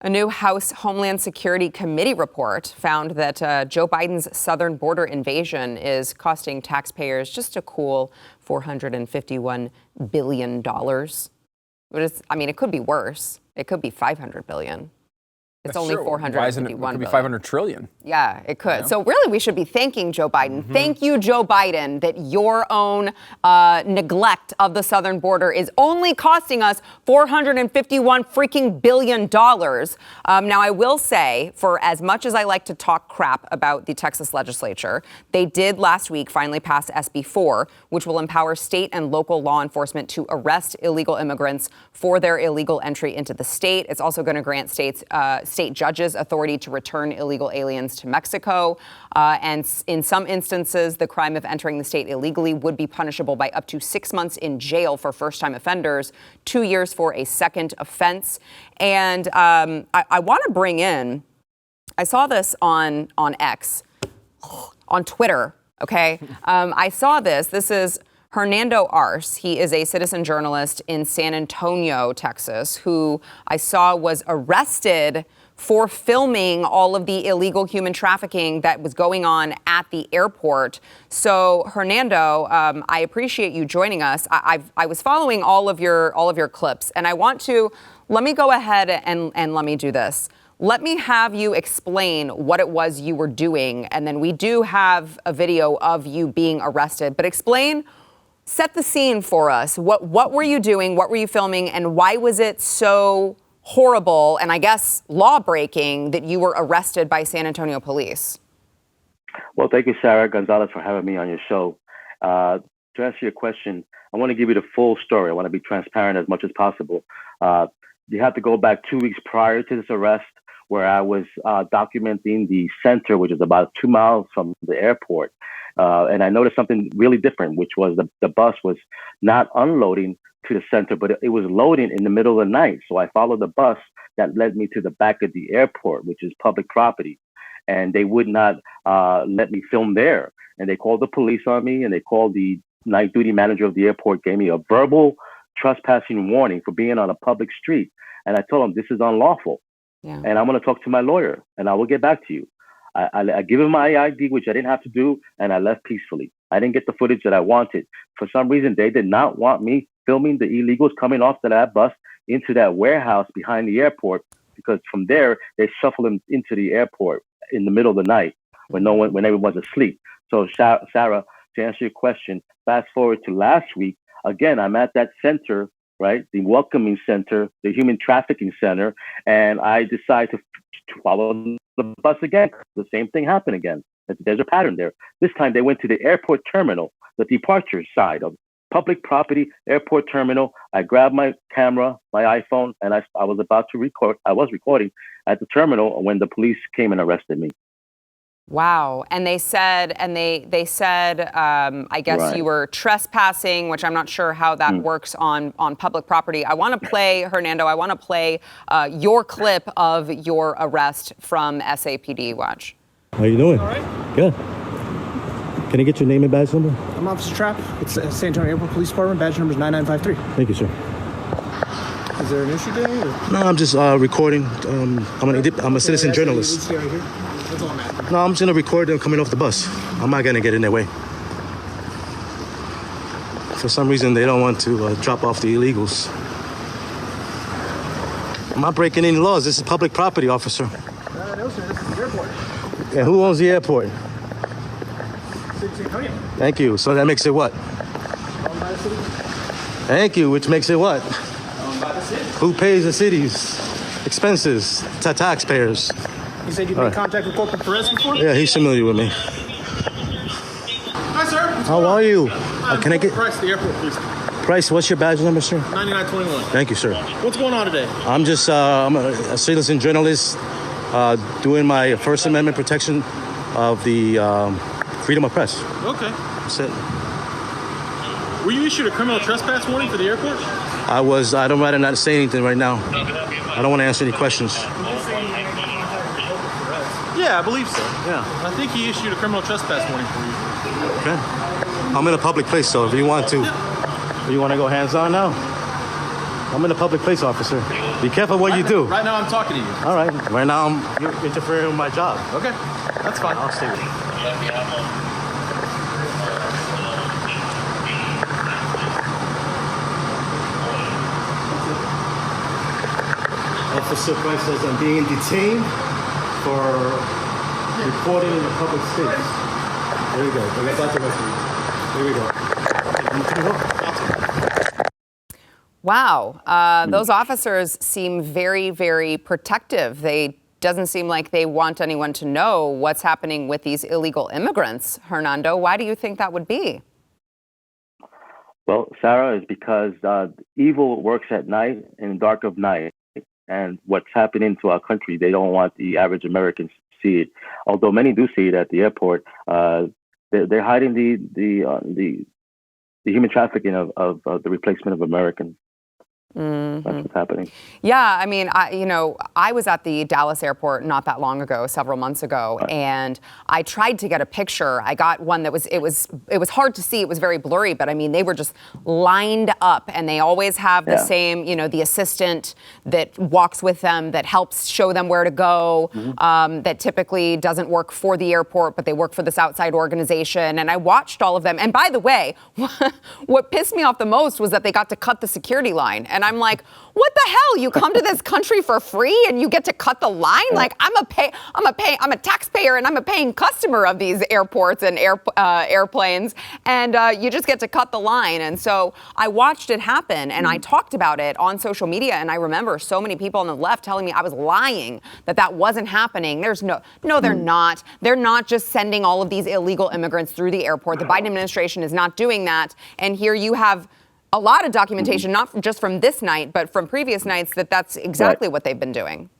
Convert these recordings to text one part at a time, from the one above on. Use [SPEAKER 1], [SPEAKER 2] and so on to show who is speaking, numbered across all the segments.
[SPEAKER 1] A new House Homeland Security Committee report found that Joe Biden's southern border invasion is costing taxpayers just a cool $451 billion. It could be worse. It could be $500 billion. It's only $451 billion.
[SPEAKER 2] It could be $500 trillion.
[SPEAKER 1] Yeah, it could. Yeah. So really, we should be thanking Joe Biden. Mm-hmm. Thank you, Joe Biden, that your own neglect of the southern border is only costing us $451 freaking billion. Now, I will say, for as much as I like to talk crap about the Texas legislature, they did last week finally pass SB 4, which will empower state and local law enforcement to arrest illegal immigrants for their illegal entry into the state. It's also going to grant state judges authority to return illegal aliens to Mexico. And in some instances, the crime of entering the state illegally would be punishable by up to 6 months in jail for first-time offenders, 2 years for a second offense. And I want to bring in, I saw this on X, on Twitter, okay? I saw this. This is Hernando Arce. He is a citizen journalist in San Antonio, Texas, who I saw was arrested for filming all of the illegal human trafficking that was going on at the airport. So, Hernando, I appreciate you joining us. I was following all of your clips, and let me go ahead and let me do this. Let me have you explain what it was you were doing, and then we do have a video of you being arrested. But set the scene for us. What were you doing? What were you filming? And why was it so horrible and I guess law-breaking that you were arrested by San Antonio police?
[SPEAKER 3] Well, thank you, Sara Gonzalez, for having me on your show. To answer your question, I want to give you the full story. I want to be transparent as much as possible. You have to go back 2 weeks prior to this arrest, where I was documenting the center, which is about 2 miles from the airport. And I noticed something really different, which was the bus was not unloading to the center, but it was loading in the middle of the night. So I followed the bus that led me to the back of the airport, which is public property. And they would not let me film there. And they called the police on me, and they called the night duty manager of the airport, gave me a verbal trespassing warning for being on a public street. And I told him, this is unlawful. Yeah. And I'm going to talk to my lawyer, and I will get back to you. I give him my ID, which I didn't have to do, and I left peacefully. I didn't get the footage that I wanted. For some reason, they did not want me filming the illegals coming off to that bus into that warehouse behind the airport, because from there, they shuffle them into the airport in the middle of the night when everyone's asleep. So, Sarah, to answer your question, fast forward to last week. Again, I'm at that center, right? The welcoming center, the human trafficking center. And I decide to follow the bus again. The same thing happened again. There's a pattern there. This time they went to the airport terminal, the departure side of public property, airport terminal. I grabbed my camera, my iPhone, and I was about to record. I was recording at the terminal when the police came and arrested me.
[SPEAKER 1] Wow. And they said, I guess you were trespassing, which I'm not sure how that works on public property. I want to play, Hernando, your clip of your arrest from SAPD. Watch.
[SPEAKER 4] How you doing?
[SPEAKER 5] All right.
[SPEAKER 4] Good. Can I get your name and badge number?
[SPEAKER 5] I'm Officer Trapp. It's San Antonio Airport Police Department. Badge number is 9953.
[SPEAKER 4] Thank you, sir.
[SPEAKER 5] Is there an issue there?
[SPEAKER 4] No, I'm just recording. I'm a citizen journalist.
[SPEAKER 5] Right here. That's all I'm at.
[SPEAKER 4] No, I'm just going to record them coming off the bus. I'm not going to get in their way. For some reason, they don't want to drop off the illegals. I'm not breaking any laws. This is public property, officer.
[SPEAKER 5] No, sir. This is the airport.
[SPEAKER 4] And who owns the airport?
[SPEAKER 5] San Antonio.
[SPEAKER 4] Thank you. So that makes it what?
[SPEAKER 5] Owned by the city.
[SPEAKER 4] Thank you, which makes it what?
[SPEAKER 5] Owned by the city.
[SPEAKER 4] Who pays the city's expenses? To taxpayers.
[SPEAKER 5] You said you'd made contact with Corporal Perez before?
[SPEAKER 4] Yeah, he's familiar with me.
[SPEAKER 5] Hi, sir.
[SPEAKER 4] How are you? Can I get
[SPEAKER 5] Price, the airport, please.
[SPEAKER 4] Price? What's your badge number, sir?
[SPEAKER 5] 9921.
[SPEAKER 4] Thank you, sir.
[SPEAKER 5] What's going on today?
[SPEAKER 4] I'm just I'm a citizen journalist doing my First Amendment protection of the freedom of press.
[SPEAKER 5] Okay.
[SPEAKER 4] That's it.
[SPEAKER 5] Were you issued a criminal trespass warning for the airport?
[SPEAKER 4] I don't rather not say anything right now. I don't want to answer any questions.
[SPEAKER 5] Yeah, I believe so.
[SPEAKER 4] Yeah.
[SPEAKER 5] I think he issued a criminal trespass warning for you.
[SPEAKER 4] Okay. I'm in a public place, so if you want to go hands-on now, I'm in a public place, officer. Be careful what you do.
[SPEAKER 5] Right now, I'm talking to you.
[SPEAKER 4] All right. Right now, you're interfering with my job.
[SPEAKER 5] Okay, that's fine.
[SPEAKER 4] I'll stay with you. Officer Price says I'm being detained for reporting in a public space. There we go. I got the rest of you. Here we go.
[SPEAKER 1] Wow. Those officers seem very, very protective. Doesn't seem like they want anyone to know what's happening with these illegal immigrants. Hernando, why do you think that would be?
[SPEAKER 3] Well, Sarah, is because evil works at night in the dark of night. And what's happening to our country, they don't want the average Americans to see it. Although many do see it at the airport, they're hiding the human trafficking of the replacement of Americans. Mm-hmm. That's what's happening.
[SPEAKER 1] Yeah, I mean, I was at the Dallas airport not that long ago, several months ago, right. And I tried to get a picture. I got one that it was hard to see. It was very blurry, but I mean, they were just lined up, and they always have the same, the assistant that walks with them, that helps show them where to go, that typically doesn't work for the airport, but they work for this outside organization. And I watched all of them. And by the way, what pissed me off the most was that they got to cut the security line. And I'm like, what the hell? You come to this country for free and you get to cut the line? Like, I'm a taxpayer and I'm a paying customer of these airports and airplanes, and you just get to cut the line. And so I watched it happen, and I talked about it on social media, and I remember so many people on the left telling me I was lying, that wasn't happening. They're not. They're not just sending all of these illegal immigrants through the airport. The Biden administration is not doing that. And here you have a lot of documentation, not just from this night, but from previous nights, that's exactly what they've been doing.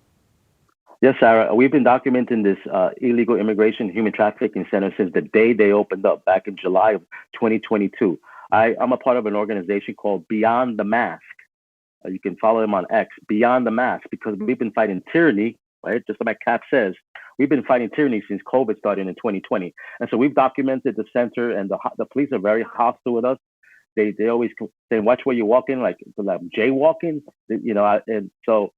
[SPEAKER 3] Yes, Sarah, we've been documenting this illegal immigration human trafficking center since the day they opened up back in July of 2022. I'm a part of an organization called Beyond the Mask. You can follow them on X, Beyond the Mask, because we've been fighting tyranny, right? Just like Cap says, we've been fighting tyranny since COVID started in 2020. And so we've documented the center, and the police are very hostile with us. They always say, watch where you walk in, like jaywalking, and so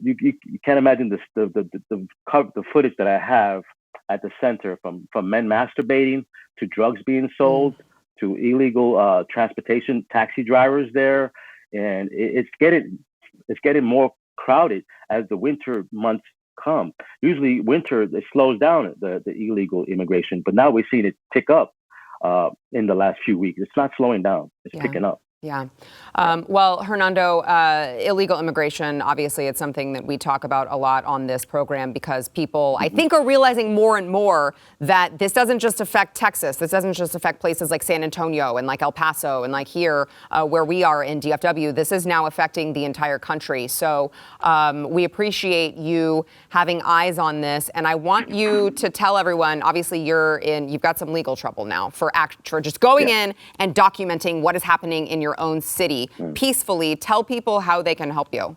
[SPEAKER 3] you can't imagine the footage that I have at the center from men masturbating to drugs being sold to illegal transportation taxi drivers there, and it's getting more crowded as the winter months come. Usually winter, it slows down the illegal immigration, but now we're seeing it pick up. In the last few weeks. It's not slowing down. It's picking up.
[SPEAKER 1] Yeah. Well, Hernando, illegal immigration, obviously, it's something that we talk about a lot on this program because people, I think, are realizing more and more that this doesn't just affect Texas. This doesn't just affect places like San Antonio and like El Paso and like here where we are in DFW. This is now affecting the entire country. So we appreciate you having eyes on this. And I want you to tell everyone, obviously, you've got some legal trouble now for just going in and documenting what is happening in your own city peacefully. Tell people how they can help you.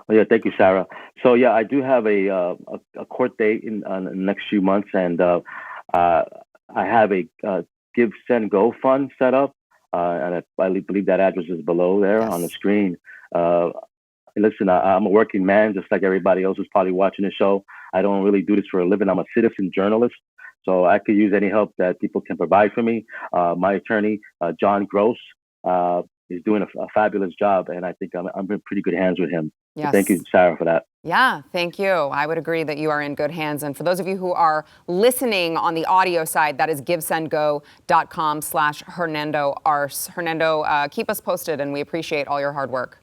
[SPEAKER 3] Well, yeah, thank you, Sarah. So yeah, I do have a court date in the next few months, and I have a Give, Send, Go fund set up, and I believe that address is below there on the screen. Listen, I'm a working man, just like everybody else who's probably watching the show. I don't really do this for a living. I'm a citizen journalist. So I could use any help that people can provide for me. My attorney, John Gross, is doing a fabulous job, and I think I'm in pretty good hands with him.
[SPEAKER 1] Yes.
[SPEAKER 3] So thank you, Sarah, for that.
[SPEAKER 1] Yeah, thank you. I would agree that you are in good hands. And for those of you who are listening on the audio side, that is givesendgo.com/Hernando Arce. Hernando, keep us posted, and we appreciate all your hard work.